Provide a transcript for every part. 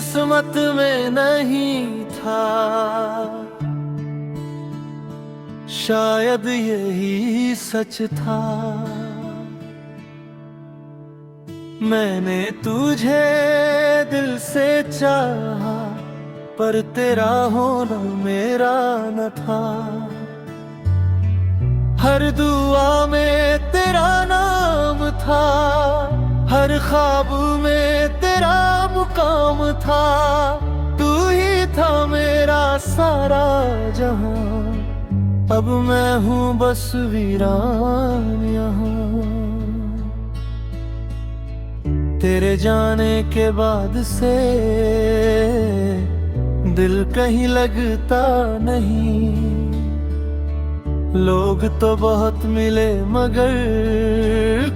किस्मत में नहीं था, शायद यही सच था। मैंने तुझे दिल से चाहा, पर तेरा होना मेरा न था। हर दुआ में तेरा नाम था, हर ख्वाब में तेरा मुकाम था। तू ही था मेरा सारा जहां, अब मैं हूँ बस वीरान यहाँ। तेरे जाने के बाद से दिल कहीं लगता नहीं। लोग तो बहुत मिले मगर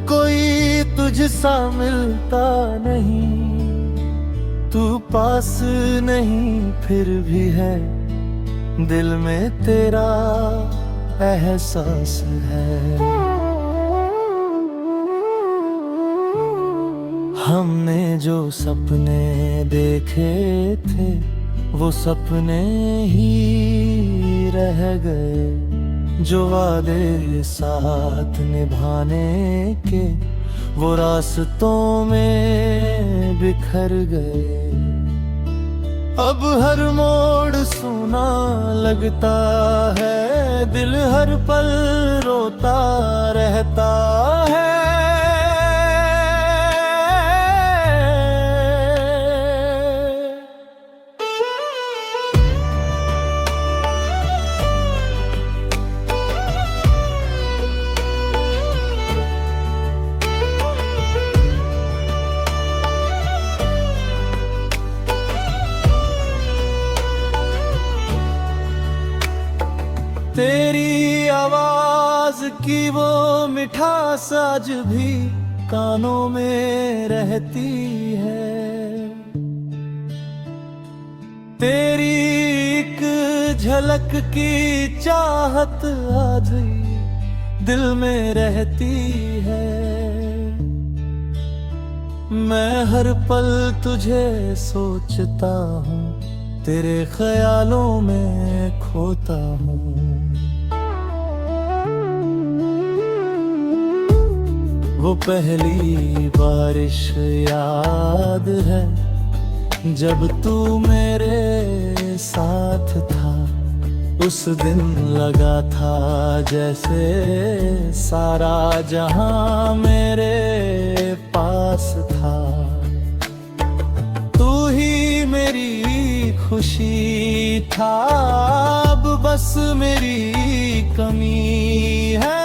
कोई तुझसा मिलता नहीं। तू पास नहीं फिर भी है, दिल में तेरा एहसास है। हमने जो सपने देखे थे वो सपने ही रह गए। जो वादे साथ निभाने के वो रास्तों में बिखर गए। अब हर मोड़ सुना लगता है, दिल हर पल रोता रहता है। तेरी आवाज की वो मिठास आज भी कानों में रहती है। तेरी एक झलक की चाहत आज भी दिल में रहती है। मैं हर पल तुझे सोचता हूँ, तेरे ख्यालों में खोता हूँ। वो पहली बारिश याद है जब तू मेरे साथ था। उस दिन लगा था जैसे सारा जहां मेरे पास था। तू ही मेरी खुशी था, अब बस मेरी कमी है।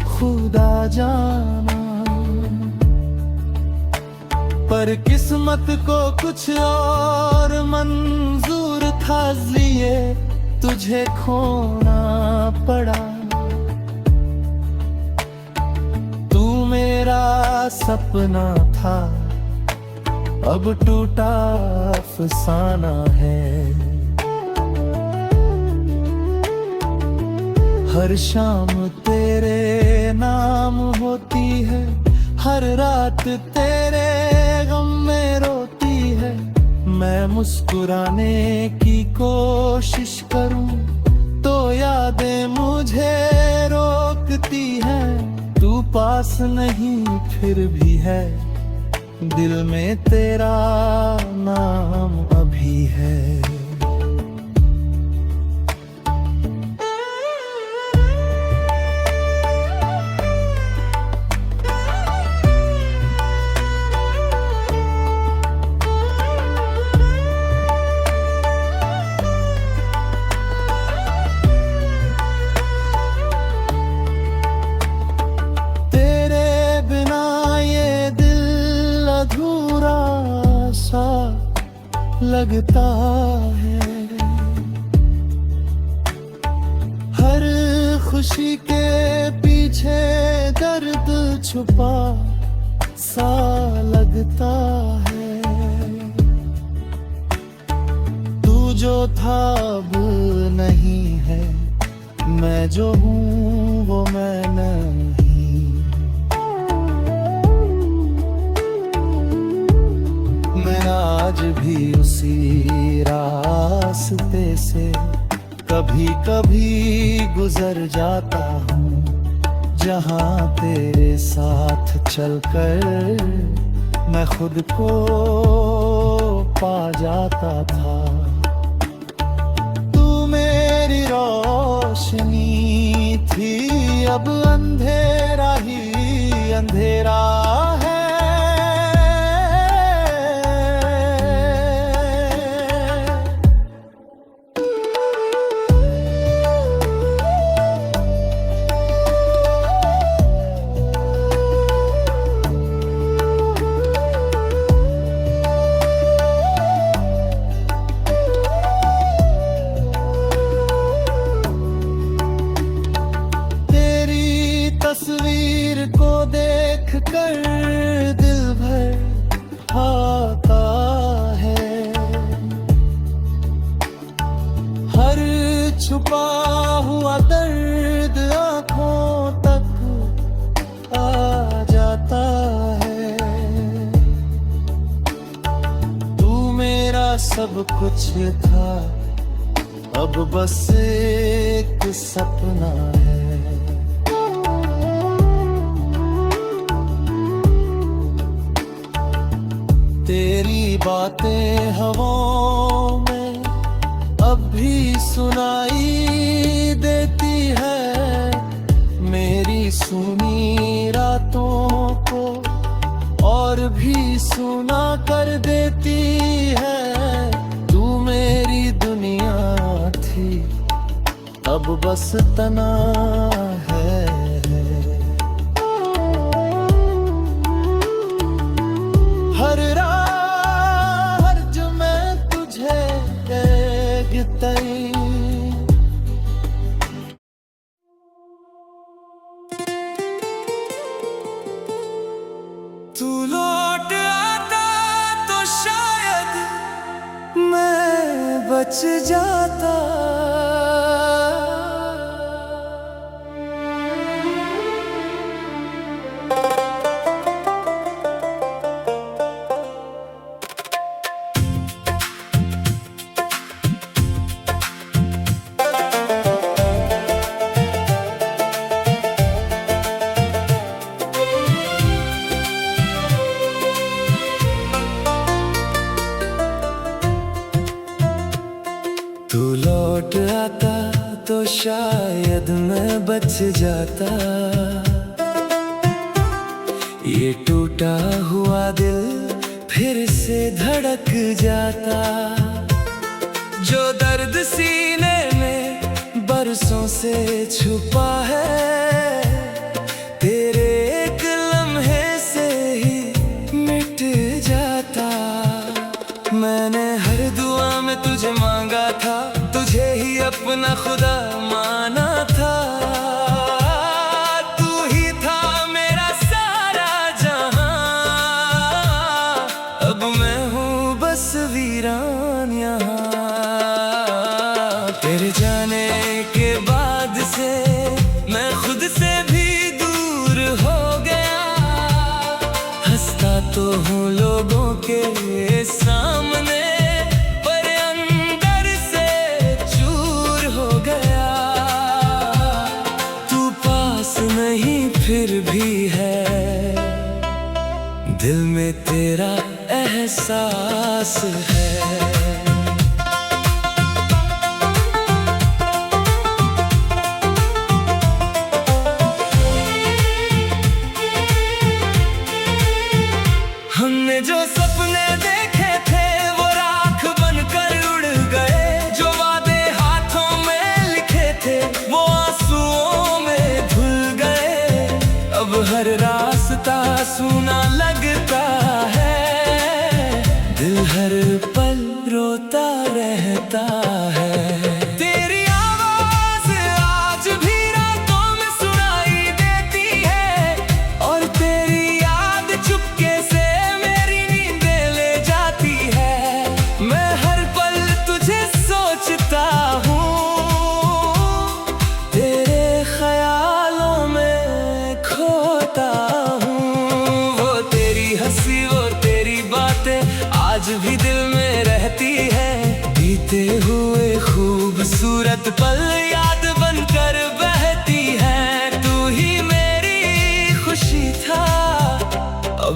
खुदा जाना, पर किस्मत को कुछ और मंजूर था, इसलिए तुझे खोना पड़ा। तू मेरा सपना था, अब टूटा अफसाना है। हर शाम तेरे नाम होती है, हर रात तेरे गम में रोती है। मैं मुस्कुराने की कोशिश करूं तो यादें मुझे रोकती हैं। तू पास नहीं फिर भी है, दिल में तेरा नाम अभी है। लगता है। हर खुशी के पीछे दर्द छुपा सा लगता है। तू जो था अब नहीं है, मैं जो हूँ वो मैं नहीं। मैं आज भी उसी रास्ते से कभी कभी गुजर जाता हूँ, जहाँ तेरे साथ चलकर मैं खुद को पा जाता था। तू मेरी रोशनी थी, अब अंधेरा ही अंधेरा है। तस्वीर को देख कर दिल भर आता है। हर छुपा हुआ दर्द आंखों तक आ जाता है। तू मेरा सब कुछ था, अब बस एक सपना है। तेरी बातें हवाओं में अब भी सुनाई देती है। मेरी सुनी रातों को और भी सुना कर देती है। तू मेरी दुनिया थी, अब बस तना है। हर राह जो मैं तुझे देखती, तू लौट आता तो शायद मैं बच जाता। तू लौट आता तो शायद मैं बच जाता। ये टूटा हुआ दिल फिर से धड़क जाता। जो दर्द सीने में बरसों से छुपा है, तेरे एक लम्हे से ही मिट जाता। मैंने हर दुआ में तुझे मांगा था, तुझे ही अपना खुदा माना था। तू ही था मेरा सारा जहां, अब मैं हूँ बस वीरान यहाँ। तेरे जाने के बाद से मैं खुद से भी दूर हो गया। हंसता तो हूँ लोगों के सामने, पर अंदर से चूर हो गया। तू पास नहीं फिर भी है, दिल में तेरा एहसास है। हमने जो सपने देखे थे वो राख बनकर उड़ गए। जो वादे हाथों में लिखे थे वो आंसुओं में धुल गए। अब हर रास्ता सूना लगता है, दिल हर पल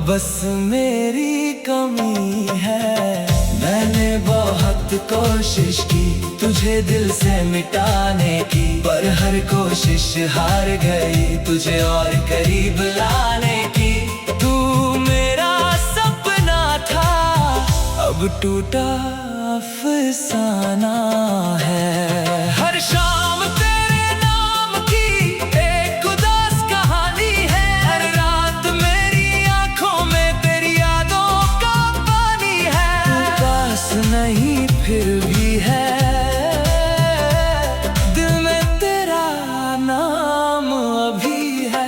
बस मेरी कमी है। मैंने बहुत कोशिश की तुझे दिल से मिटाने की, पर हर कोशिश हार गई तुझे और करीब लाने की। तू मेरा सपना था, अब टूटा अफसाना है। हर शाम तेरे नाम की एक उदास कहानी है। हर रात मेरी आंखों में तेरी यादों का पानी है। तू पास नहीं फिर भी है, दिल में तेरा नाम अभी है।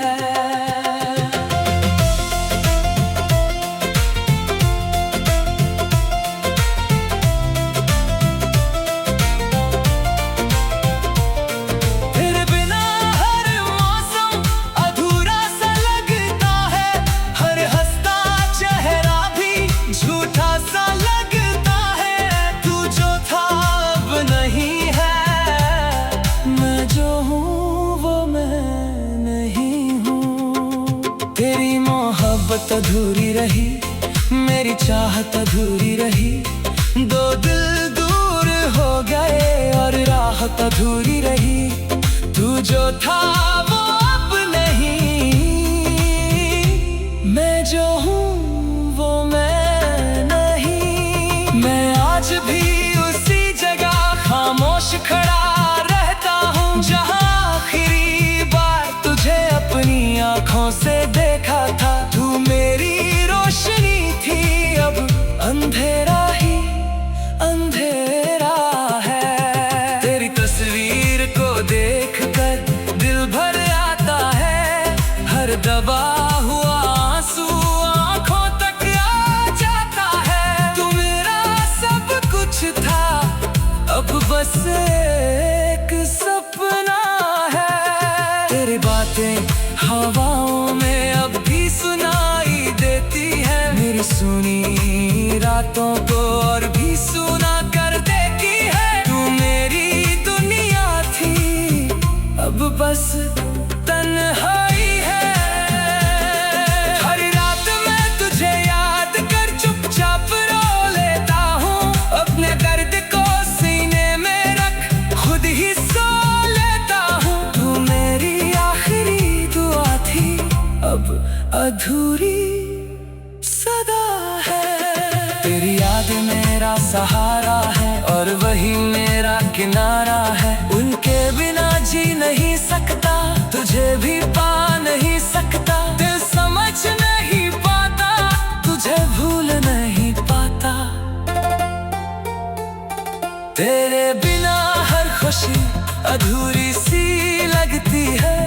तेरी मोहब्बत अधूरी रही, मेरी चाहत अधूरी रही। दो दिल दूर हो गए और राहत अधूरी रही। तू जो था वो अब नहीं, मैं जो हूँ वो मैं नहीं। मैं आज भी उसी जगह खामोश खड़ा रहता हूँ, जहाँ आखिरी बार तुझे अपनी आँखों से देखा था। तू मेरी रोशनी थी, अब अंधेरा ही अंधेरा है। तेरी तस्वीर को देखकर दिल भर आता है। हर दबा हुआ आंसू आँखों तक आ जाता है। तू मेरा सब कुछ था, अब बस एक सपना है। तेरी बातें हवाओं में अब भी सुनाई देती है। मेरी सुनी रातों को और भी सुना कर देती है। तू मेरी दुनिया थी, अब बस तन्हाई है। हर रात मैं तुझे याद कर चुपचाप रो लेता हूँ। अपने दर्द को सीने में रख खुद ही सो लेता हूँ। तू मेरी आखिरी दुआ थी, अब अधूरी सदा है। तेरी याद मेरा सहारा है और वही मेरा किनारा है। उनके बिना जी नहीं सकता, तुझे भी पा नहीं सकता। दिल समझ नहीं पाता, तुझे भूल नहीं पाता। तेरे बिना हर खुशी अधूरी सी लगती है।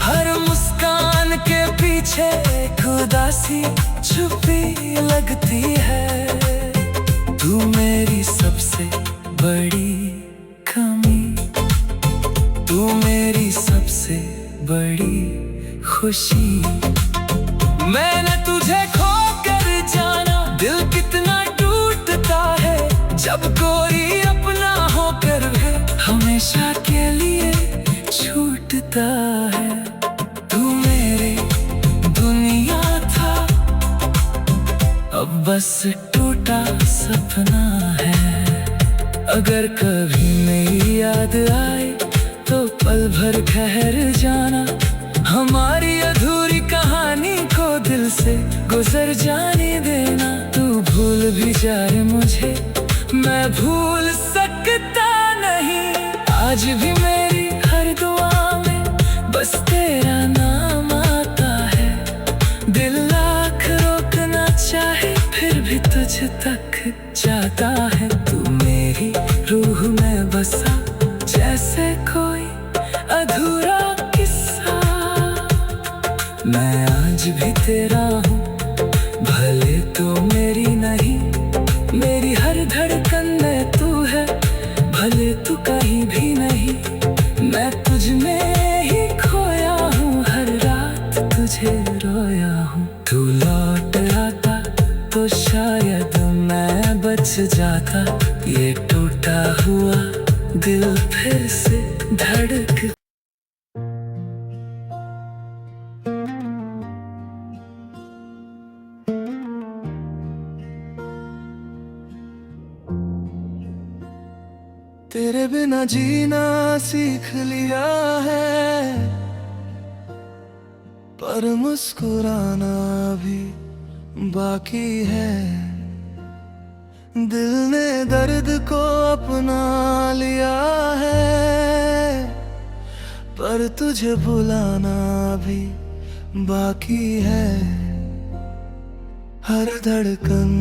हर मुस्कान के पीछे एक उदासी छुपी लगती है। तू मेरी सबसे बड़ी कमी, तू मेरी सबसे बड़ी खुशी। मैंने तुझे खोकर जाना, दिल कितना टूटता है। जब कोई अपना होकर है हमेशा के लिए छूटता है। तू मेरे दुनिया था, अब बस टूटा सपना है। अगर कभी मेरी याद आए तो पल भर ठहर जाना। हमारी अधूरी कहानी को दिल से गुजर जाने देना। तू भूल भी जाए मुझे, मैं भूल सकता नहीं। आज भी मेरी हर दुआ में बस तेरा नाम आता है। दिल लाख रोकना चाहे फिर भी तुझ तक जाता है। तू मेरी रूह में बसा जैसे कोई अधूरा किस्सा। मैं आज भी तेरा हूँ, भले तू मेरी नहीं। मेरी हर धड़कन में तू है, भले तू कहीं भी नहीं। मैं तुझ में ही खोया हूँ, हर रात तुझे रोया हूँ। तू लौट आता तो शायद मैं बच जाता। ये टूटा हुआ दिल फिर से धड़क तेरे बिना जीना सीख लिया है, पर मुस्कुराना भी बाकी है। दिल ने दर्द को अपना लिया है, पर तुझे भुलाना भी बाकी है। हर धड़कन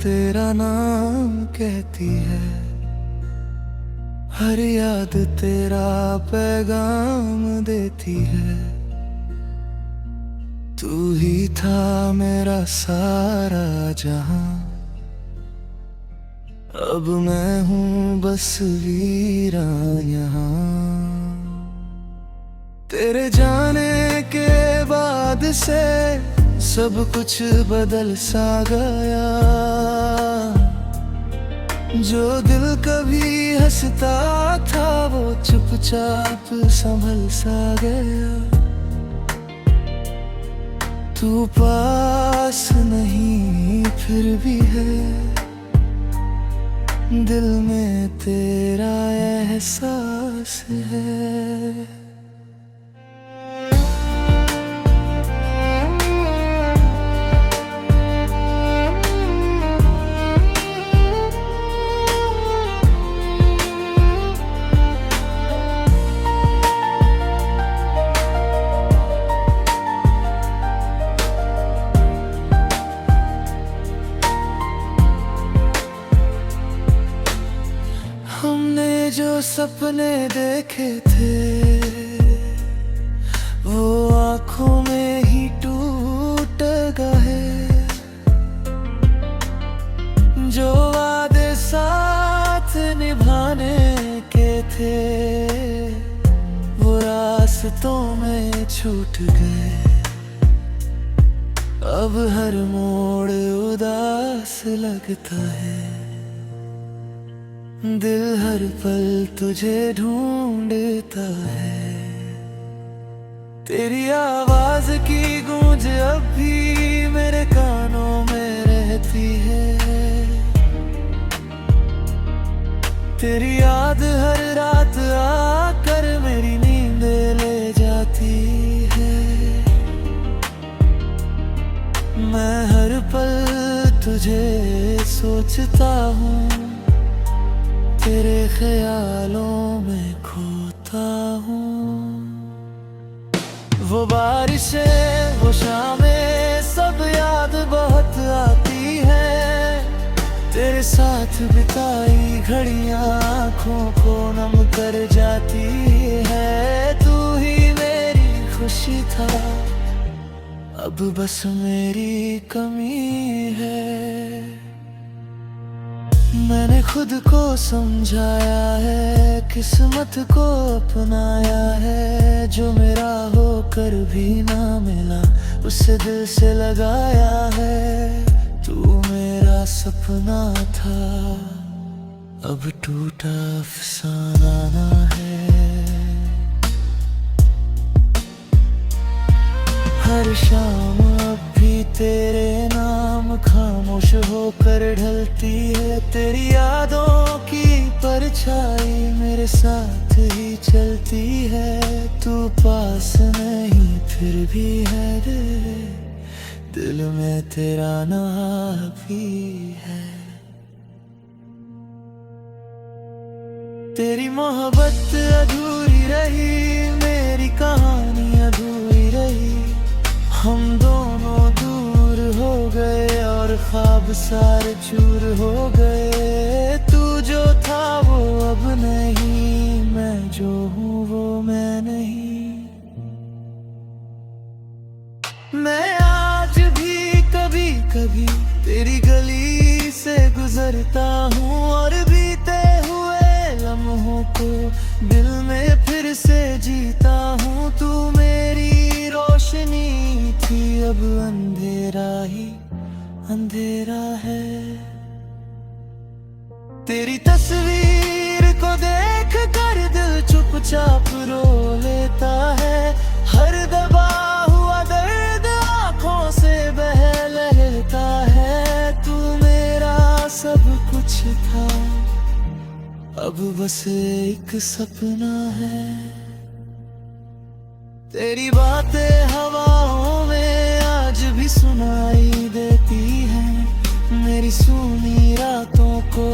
तेरा नाम कहती है, हर याद तेरा पैगाम देती है। तू ही था मेरा सारा जहां, अब मैं हूँ बस वीरान यहाँ। तेरे जाने के बाद से सब कुछ बदल सा गया। जो दिल कभी हंसता था वो चुपचाप संभल सा गया। तू पास नहीं फिर भी है, दिल में तेरा एहसास है। हमने जो सपने देखे थे वो आँखों में ही टूट गए। जो वादे साथ निभाने के थे वो रास्तों में छूट गए। अब हर मोड़ उदास लगता है, दिल हर पल तुझे ढूंढता है। तेरी आवाज की गूंज अब भी मेरे कानों में रहती है। तेरी याद हर रात आकर मेरी नींद ले जाती है। मैं हर पल तुझे सोचता हूँ, तेरे ख्यालों में खोता हूँ। वो बारिशें वो शामें सब याद बहुत आती है। तेरे साथ बिताई घड़ियां आँखों को नम कर जाती है। तू ही मेरी खुशी था, अब बस मेरी कमी है। मैंने खुद को समझाया है, किस्मत को अपनाया है। जो मेरा होकर भी ना मिला उसे दिल से लगाया है। तू मेरा सपना था, अब टूटा अफसाना है। हर शाम अब भी तेरे नाम खामोश होकर ढलती है। तेरी यादों की परछाई मेरे साथ ही चलती है। तू पास नहीं फिर भी है रे, दिल में तेरा नाम भी है। तेरी मोहब्बत अधूरी रही, मेरी कहानी अधूरी रही। हम दोनों दूर हो गए और ख्वाब सारे चूर हो गए। तू जो था वो अब नहीं, मैं जो हूँ वो मैं नहीं। मैं आज भी कभी कभी तेरी गली से गुजरता हूँ और बीते हुए लम्हों को दिल में फिर से जीता हूँ। तू मेरी रोशनी थी, अब अंधेरा ही अंधेरा है। तेरी तस्वीर को देख कर दिल चुपचाप रो लेता है। हर दबा हुआ दर्द आँखों से बह लेता है। तू मेरा सब कुछ था, अब बस एक सपना है। तेरी बातें हवाओं में आज भी सुनाई देती हैं, मेरी सूनी रातों को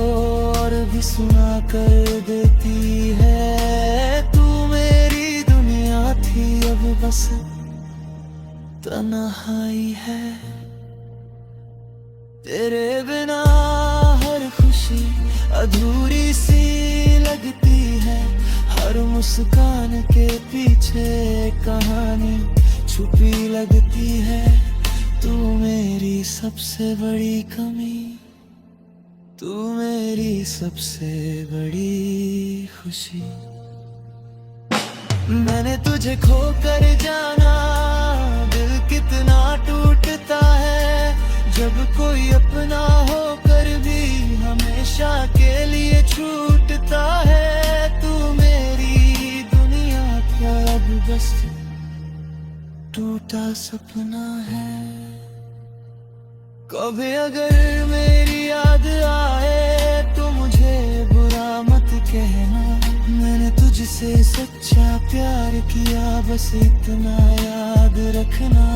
और भी सुना कर देती है। तू मेरी दुनिया थी, अब बस तन्हाई है। तेरे बिना हर खुशी अधूरी सी लगती है, हर मुस्कान के पीछे कहानी छुपी लगती है। तू मेरी सबसे बड़ी कमी, तू मेरी सबसे बड़ी खुशी। मैंने तुझे खोकर जाना, दिल कितना टूटता है, जब कोई अपना होकर भी हमेशा के लिए छूटता है। तू मेरी दुनिया का अब बस टूटा सपना है। कभी अगर मेरी याद आए तो मुझे बुरा मत कहना, मैंने तुझसे सच्चा प्यार किया, बस इतना याद रखना।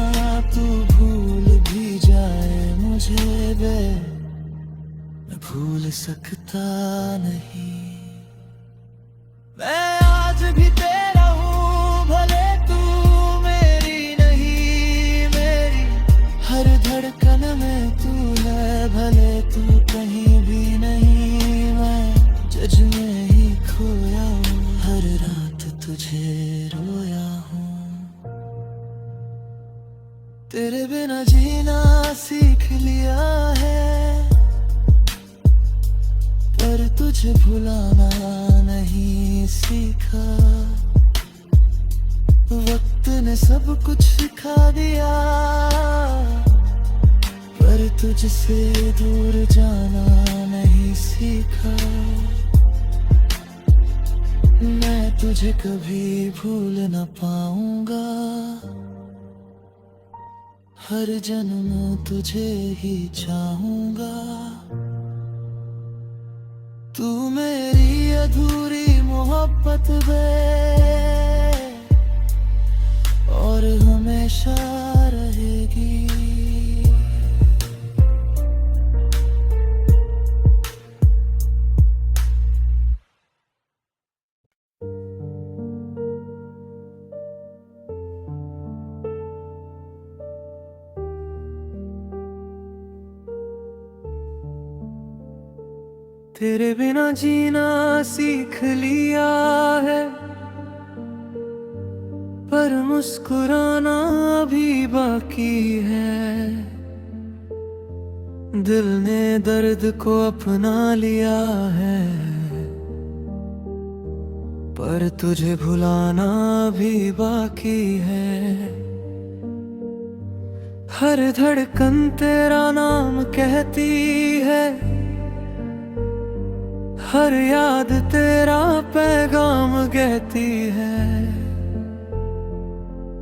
तू भूल भी जाए मुझे मैं भूल सकता नहीं। मैं आज भी तेरा हूँ, भले तू मेरी नहीं, मेरी हर धड़कन में तू है, भले तू कहीं भी नहीं। मैं जज में ही खोया हूँ, हर रात तुझे रोया हूँ। तेरे बिना जीना सीख लिया है, पर तुझे भुलाना नहीं सीखा। वक्त ने सब कुछ सिखा दिया, पर तुझसे दूर जाना नहीं सीखा। मैं तुझे कभी भूल न पाऊंगा, हर जन्म तुझे ही चाहूंगा। तू मेरी अधूरी मोहब्बत है और हमेशा रहेगी। तेरे बिना जीना सीख लिया है, पर मुस्कुराना भी बाकी है। दिल ने दर्द को अपना लिया है, पर तुझे भुलाना भी बाकी है। हर धड़कन तेरा नाम कहती है, हर याद तेरा पैगाम कहती है।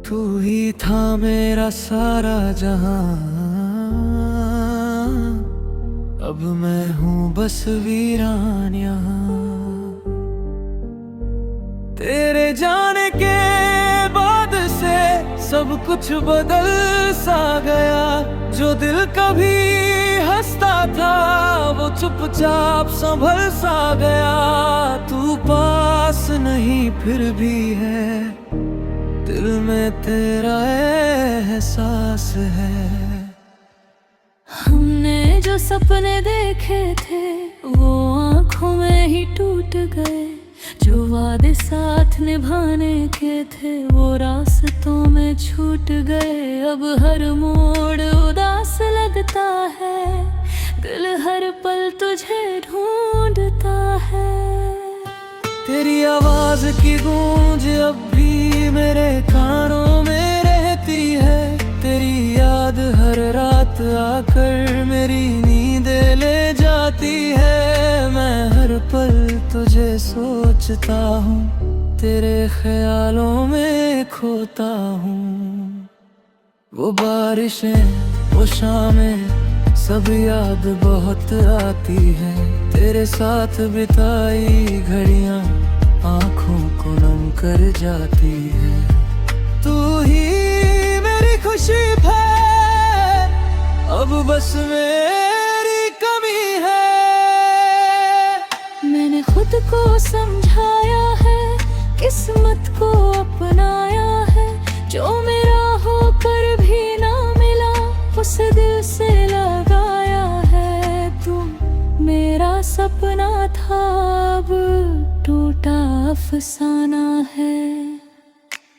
तू ही था मेरा सारा जहां, अब मैं हूँ बस वीरान यहाँ। तेरे जाने के बाद से सब कुछ बदल सा गया, जो दिल कभी हंसता था वो चुपचाप संभल सा गया। तू पास नहीं फिर भी है, दिल में तेरा एहसास है। हमने जो सपने देखे थे वो आँखों में ही टूट गए, जो वादे साथ निभाने के थे वो रास्तों में छूट गए। अब हर मोड़ उदास लगता है, दिल हर पल तुझे ढूंढता है। तेरी आवाज की गूंज अब भी मेरे कानों में रहती है, तेरी याद हर रात आकर मेरी नींदें ले जाती है। मैं हर पल तुझे सोचता हूँ, तेरे ख्यालों में खोता हूँ। वो बारिशें वो शामें सब याद बहुत आती है, तेरे साथ बिताई घड़ियां आंखों को नम कर जाती है। तू ही मेरी खुशी है, अब बस मेरी कमी है। मैंने खुद को समझाया है, किस्मत को अपनाया है, जो मेरा होकर भी ना मिला उसे दिल से लगाया है। तू मेरा सपना था, अब टूटा अफसाना है।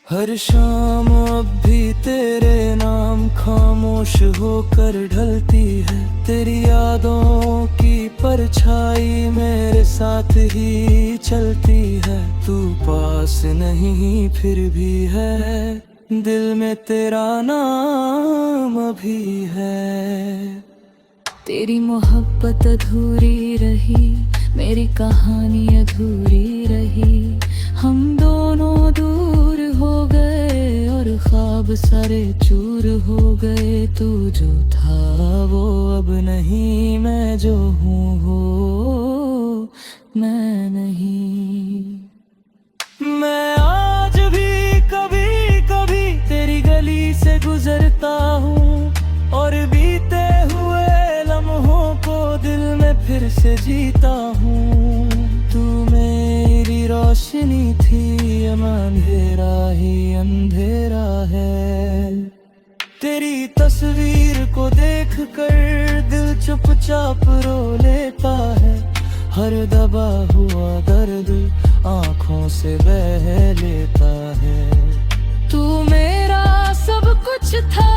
हर शाम अब भी तेरे नाम खामोश होकर ढलती है, तेरी यादों की परछाई मेरे साथ ही चलती है। तू पास नहीं फिर भी है, दिल में तेरा नाम अभी है। तेरी मोहब्बत अधूरी रही, मेरी कहानी अधूरी रही। हम दोनों दूर हो गए और ख्वाब सारे चूर हो गए। तू जो था वो अब नहीं, मैं जो हूँ वो मैं नहीं। मैं आज भी कभी कभी तेरी गली से गुजरता हूँ, और बीते हुए लम्हों को दिल में फिर से जीता हूँ। तू मेरी रोशनी थी, अब अंधेरा ही अंधेरा है। तेरी तस्वीर को देख कर दिल चुपचाप रो लेता है, हर दबा हुआ दर्द आंखों से बह लेता है। तू मेरा सब कुछ था,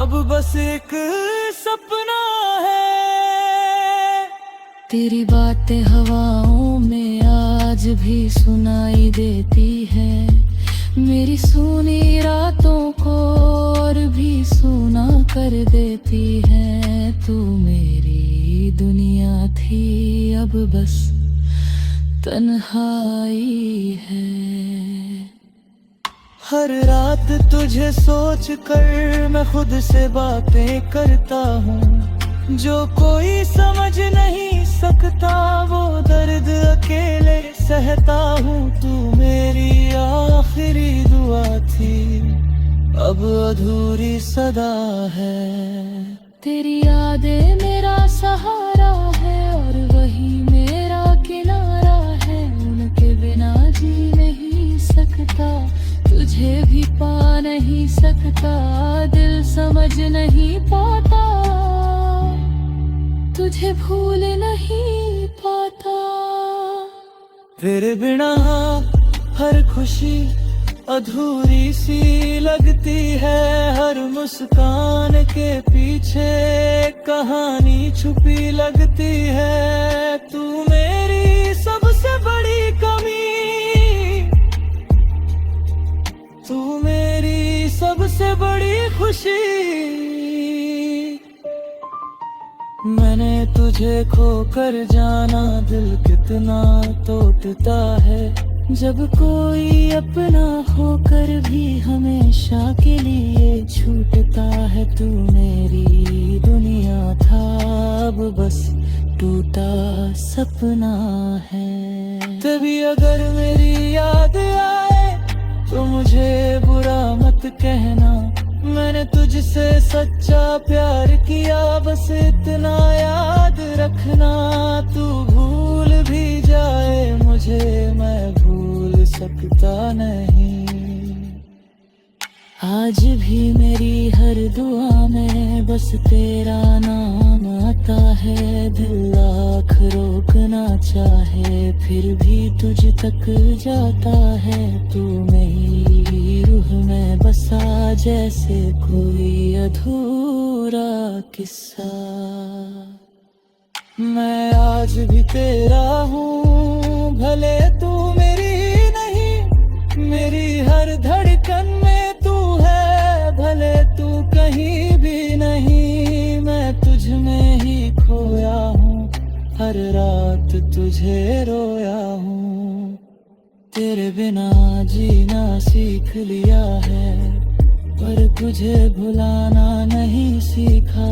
अब बस एक सपना है। तेरी बातें हवाओं में आज भी सुनाई देती है, मेरी सुनी रातों को और भी सुना कर देती है। तू मेरी दुनिया थी, अब बस तन्हाई है। हर रात तुझे सोच कर मैं खुद से बातें करता हूँ, जो कोई समझ नहीं सकता वो दर्द अकेले सहता हूँ। तू मेरी आखिरी दुआ थी, अब अधूरी सदा है। तेरी यादें मेरा सहारा है और वही मेरा किनारा है। उनके बिना जी नहीं सकता, तुझे भी पा नहीं सकता, दिल समझ नहीं पाता, तुझे भूल नहीं पाता। तेरे बिना हर खुशी अधूरी सी लगती है, हर मुस्कान के पीछे कहानी छुपी लगती है। तू मेरी सबसे बड़ी कमी, तू मेरी सबसे बड़ी खुशी। मैंने तुझे खोकर जाना, दिल कितना टूटता है, जब कोई अपना होकर भी हमेशा के लिए छूटता है। तू मेरी दुनिया था, अब बस टूटा सपना है। तभी अगर मेरी याद आए तो मुझे बुरा मत कहना, मैंने तुझसे सच्चा प्यार किया, बस इतना याद रखना। तू भूल भी जाए मुझे, मैं भूल सकता नहीं। आज भी मेरी हर दुआ में बस तेरा नाम आता है। दिल लाख रोकना चाहे फिर भी तुझ तक जाता है। तू मेरी रूह में बसा जैसे कोई अधूरा किस्सा। मैं आज भी तेरा हूँ, भले तू मेरी नहीं, मेरी हर धड़कन में तू है, भले तू कहीं भी नहीं, मैं तुझ में ही खोया हूँ, हर रात तुझे रोया हूँ। तेरे बिना जीना सीख लिया है, पर तुझे भुलाना नहीं सीखा।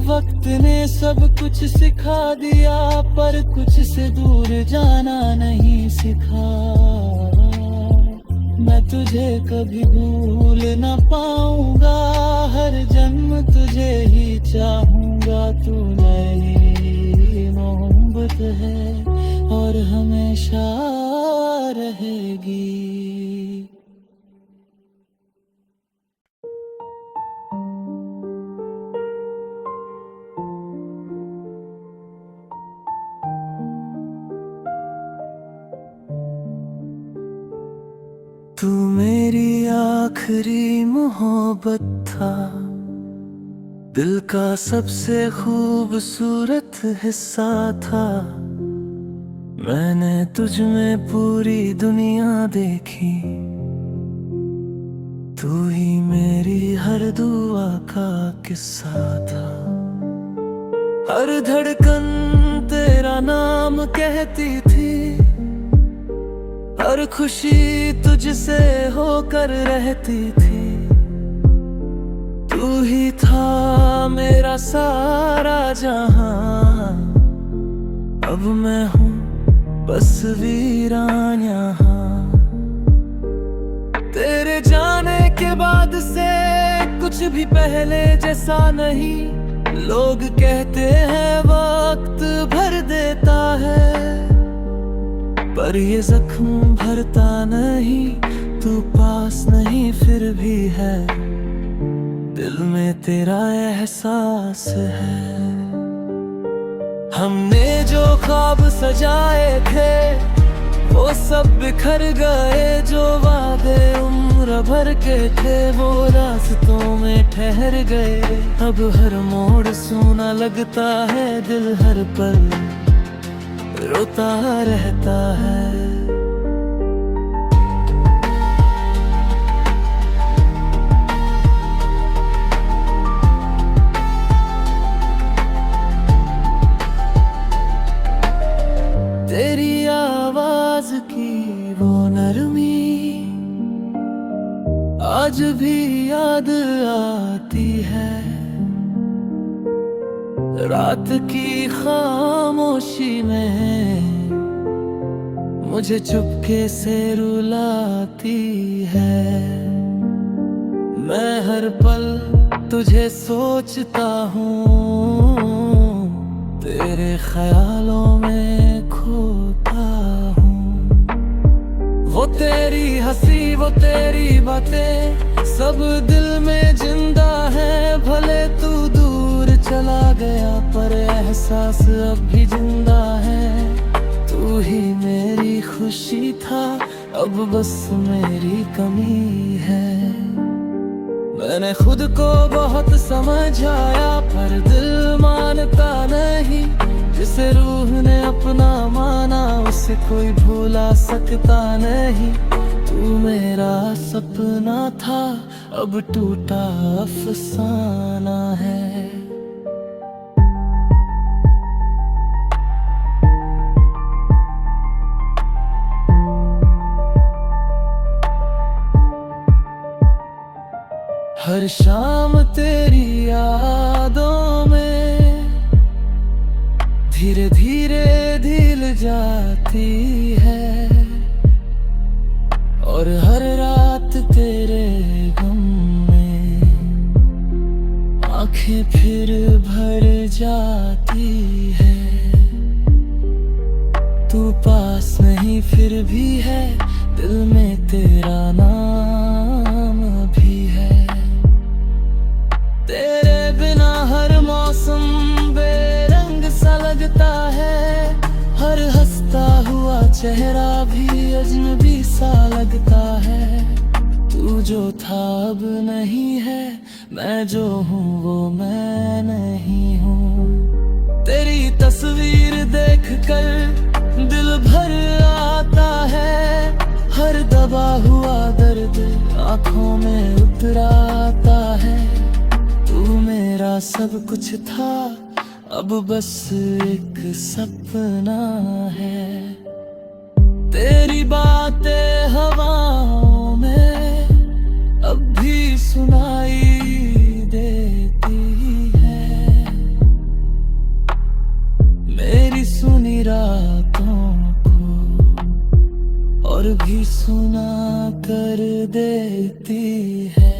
वक्त ने सब कुछ सिखा दिया, पर कुछ से दूर जाना नहीं सिखा। मैं तुझे कभी भूल न पाऊंगा, हर जन्म तुझे ही चाहूंगा। तू मेरी मोहब्बत है और हमेशा रहेगी। तू मेरी आखिरी मोहब्बत था, दिल का सबसे खूबसूरत हिस्सा था। मैंने तुझ में पूरी दुनिया देखी, तू ही मेरी हर दुआ का किस्सा था। हर धड़कन तेरा नाम कहती थी, हर खुशी तुझसे होकर रहती थी। तू ही था मेरा सारा जहां, अब मैं हूँ बस वीरान यहाँ। तेरे जाने के बाद से कुछ भी पहले जैसा नहीं। लोग कहते हैं वक्त भर देता है, पर ये जख्म भरता नहीं। तू पास नहीं फिर भी है, दिल में तेरा एहसास है। हमने जो ख्वाब सजाए थे वो सब बिखर गए, जो वादे उम्र भर के थे वो रास्तों में ठहर गए। अब हर मोड़ सूना लगता है, दिल हर पल रोता रहता है। तेरी आवाज की वो नरमी आज भी याद आती है। रात की खामोशी में मुझे चुपके से रुलाती है। मैं हर पल तुझे सोचता हूँ, तेरे ख्यालों में खोता हूँ। वो तेरी हंसी वो तेरी बातें सब दिल में जिंदा है। भले तू दूर चला गया पर एहसास अब भी जिंदा है। तू ही मेरी खुशी था, अब बस मेरी कमी है। मैंने खुद को बहुत समझाया पर दिल मानता नहीं। जिसे रूह ने अपना माना उसे कोई भुला सकता नहीं। तू मेरा सपना था, अब टूटा अफसाना है। हर शाम तेरी यादों में धीरे धीरे ढल जाती है, और हर रात तेरे गम में आंखें फिर भर जाती है। तू पास नहीं फिर भी है, दिल में तेरा नाम भी है। तेरे बिना हर मौसम बेरंग सा लगता है। हर हंसता हुआ चेहरा भी अजनबी सा लगता है। तू जो था अब नहीं है, मैं जो हूँ वो मैं नहीं हूँ। तेरी तस्वीर देख कर दिल भर आता है। हर दबा हुआ दर्द आँखों में उतर आता है। तू मेरा सब कुछ था, अब बस एक सपना है। तेरी बातें हवाओं में और भी सुना कर देती है।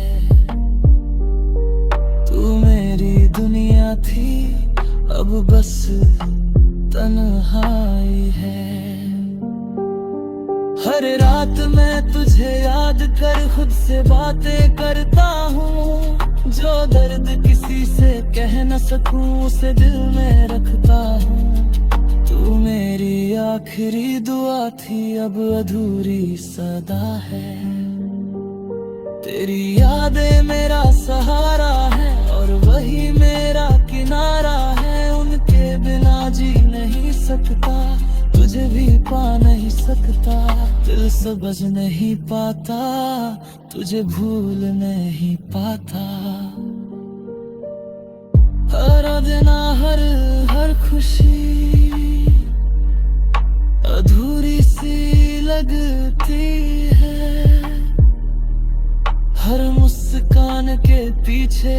तू मेरी दुनिया थी, अब बस तन्हाई है। हर रात मैं तुझे याद कर खुद से बातें करता हूँ। जो दर्द किसी से कह न सकूं उसे दिल में रखता हूँ। तू मेरी आखिरी दुआ थी, अब अधूरी सदा है। तेरी यादें मेरा सहारा है और वही मेरा किनारा है। उनके बिना जी नहीं सकता, तुझे भी पा नहीं सकता। दिल समझ नहीं पाता, तुझे भूल नहीं पाता। हर दिन हर खुशी अधूरी सी लगती है। हर मुस्कान के पीछे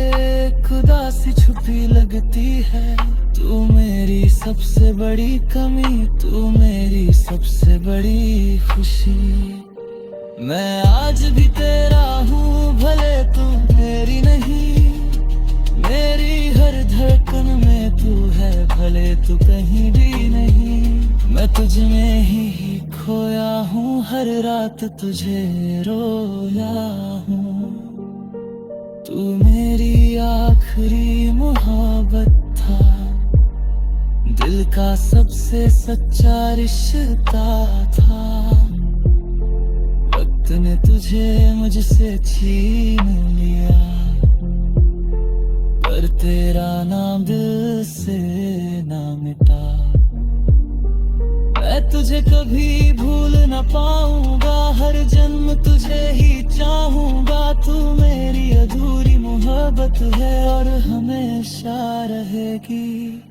खुदा सी छुपी लगती है। तू मेरी सबसे बड़ी कमी, तू मेरी सबसे बड़ी खुशी। मैं आज भी तेरा हूँ, भले तू मेरी नहीं। मेरी हर धड़कन में तू है, भले तू कहीं भी नहीं। मैं तुझ में ही खोया हूँ, हर रात तुझे रोया हूँ। तू मेरी आखिरी मोहब्बत था, दिल का सबसे सच्चा रिश्ता था। वक्त ने तुझे मुझसे छीन लिया, पर तेरा नाम दिल से ना मिटा। मैं तुझे कभी भूल न पाऊंगा, हर जन्म तुझे ही चाहूंगा। तू मेरी अधूरी मोहब्बत है और हमेशा रहेगी।